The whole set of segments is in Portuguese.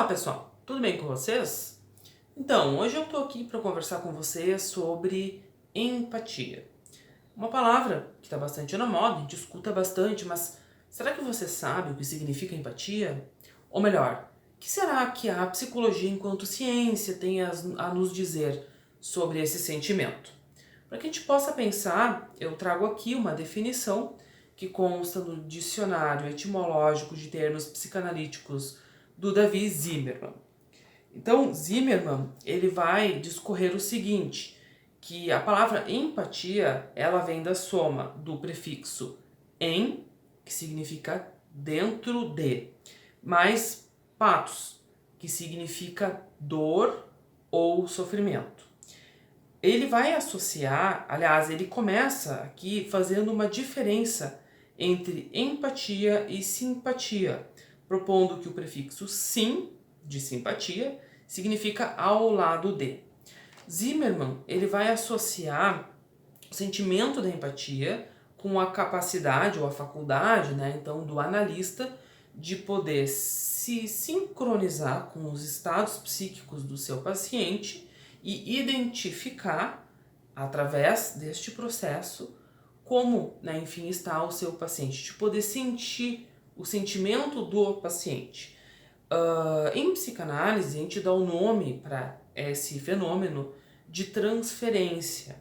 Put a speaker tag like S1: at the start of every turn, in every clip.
S1: pessoal, tudo bem com vocês? Então, hoje eu estou aqui para conversar com vocês sobre empatia. Uma palavra que está bastante na moda, a gente escuta bastante, mas será que você sabe o que significa empatia? Ou melhor, o que será que a psicologia enquanto ciência tem a nos dizer sobre esse sentimento? Para que a gente possa pensar, eu trago aqui uma definição que consta no dicionário etimológico de termos psicanalíticos do Davi Zimmermann. Então, Zimmermann, ele vai discorrer o seguinte, que a palavra empatia, ela vem da soma do prefixo em, que significa dentro de, mais patos, que significa dor ou sofrimento. Ele vai associar, aliás, ele começa aqui fazendo uma diferença entre empatia e simpatia, propondo que o prefixo sim, de simpatia, significa ao lado de. Zimmermann, ele vai associar o sentimento da empatia com a capacidade ou a faculdade, então, do analista de poder se sincronizar com os estados psíquicos do seu paciente e identificar, através deste processo, como, enfim, está o seu paciente, de poder sentir o sentimento do paciente. Em psicanálise, a gente dá o nome para esse fenômeno de transferência.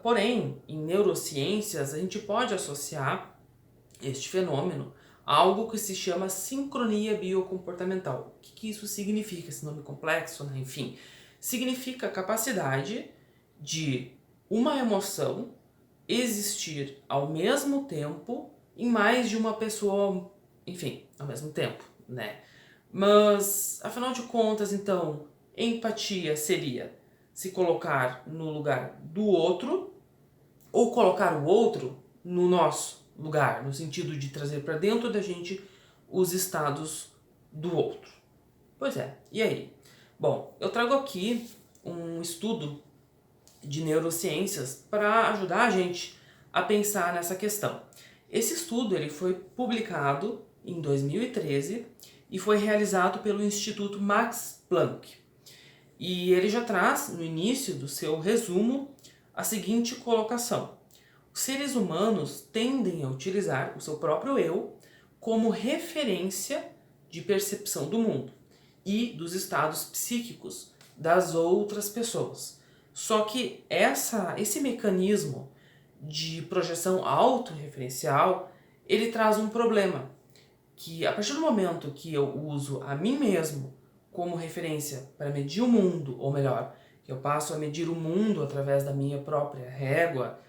S1: Porém, em neurociências, a gente pode associar este fenômeno a algo que se chama sincronia biocomportamental. O que isso significa, esse nome complexo, Enfim, significa a capacidade de uma emoção existir ao mesmo tempo em mais de uma pessoa, enfim, ao mesmo tempo, Mas, afinal de contas, então, empatia seria se colocar no lugar do outro ou colocar o outro no nosso lugar, no sentido de trazer para dentro da gente os estados do outro. Pois é, e aí? Bom, eu trago aqui um estudo de neurociências para ajudar a gente a pensar nessa questão. Esse estudo ele foi publicado em 2013 e foi realizado pelo Instituto Max Planck. E ele já traz, no início do seu resumo, a seguinte colocação. Os seres humanos tendem a utilizar o seu próprio eu como referência de percepção do mundo e dos estados psíquicos das outras pessoas. Só que esse mecanismo de projeção autorreferencial, ele traz um problema, que a partir do momento que eu uso a mim mesmo como referência para medir o mundo, ou melhor, que eu passo a medir o mundo através da minha própria régua,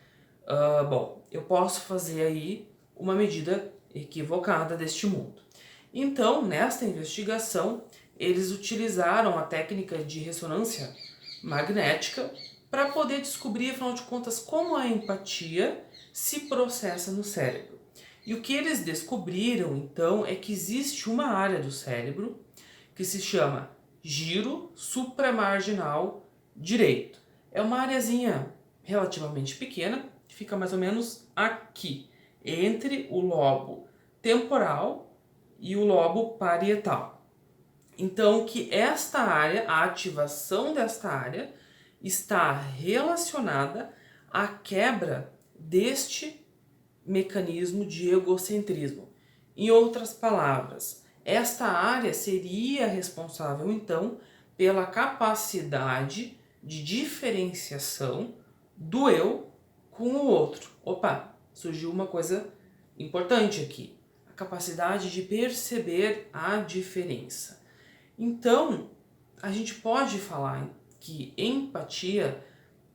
S1: eu posso fazer aí uma medida equivocada deste mundo. Então, nesta investigação, eles utilizaram a técnica de ressonância magnética para poder descobrir, afinal de contas, como a empatia se processa no cérebro. E o que eles descobriram, então, é que existe uma área do cérebro que se chama giro supramarginal direito. É uma areazinha relativamente pequena, que fica mais ou menos aqui, entre o lobo temporal e o lobo parietal. Então, que esta área, a ativação desta área, está relacionada à quebra deste mecanismo de egocentrismo. Em outras palavras, esta área seria responsável, então, pela capacidade de diferenciação do eu com o outro. Opa, surgiu uma coisa importante aqui. A capacidade de perceber a diferença. Então, a gente pode falar que empatia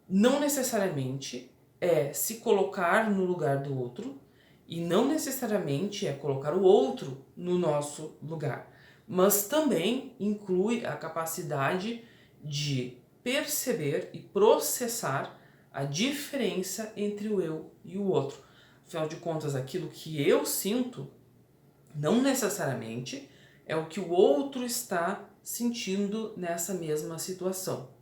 S1: não necessariamente é se colocar no lugar do outro e não necessariamente é colocar o outro no nosso lugar, mas também inclui a capacidade de perceber e processar a diferença entre o eu e o outro. Afinal de contas, aquilo que eu sinto não necessariamente é o que o outro está sentindo nessa mesma situação.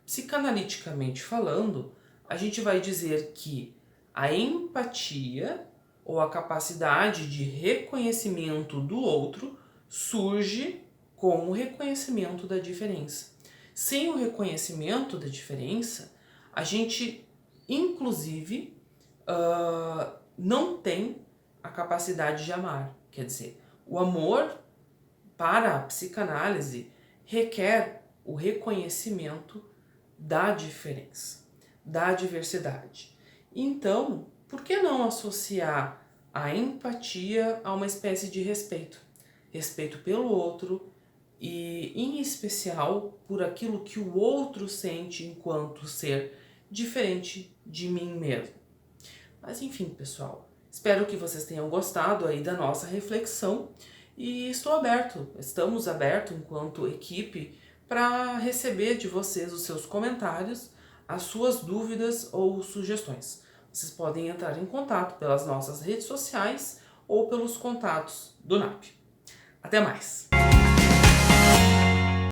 S1: Psicanaliticamente falando, a gente vai dizer que a empatia ou a capacidade de reconhecimento do outro surge com o reconhecimento da diferença. Sem o reconhecimento da diferença, a gente, inclusive, não tem a capacidade de amar. Quer dizer, o amor para a psicanálise requer o reconhecimento da diferença, da diversidade. Então, por que não associar a empatia a uma espécie de respeito? Respeito pelo outro e, em especial, por aquilo que o outro sente enquanto ser diferente de mim mesmo. Mas enfim, pessoal, espero que vocês tenham gostado aí da nossa reflexão e estamos abertos enquanto equipe para receber de vocês os seus comentários, as suas dúvidas ou sugestões. Vocês podem entrar em contato pelas nossas redes sociais ou pelos contatos do NAP. Até mais!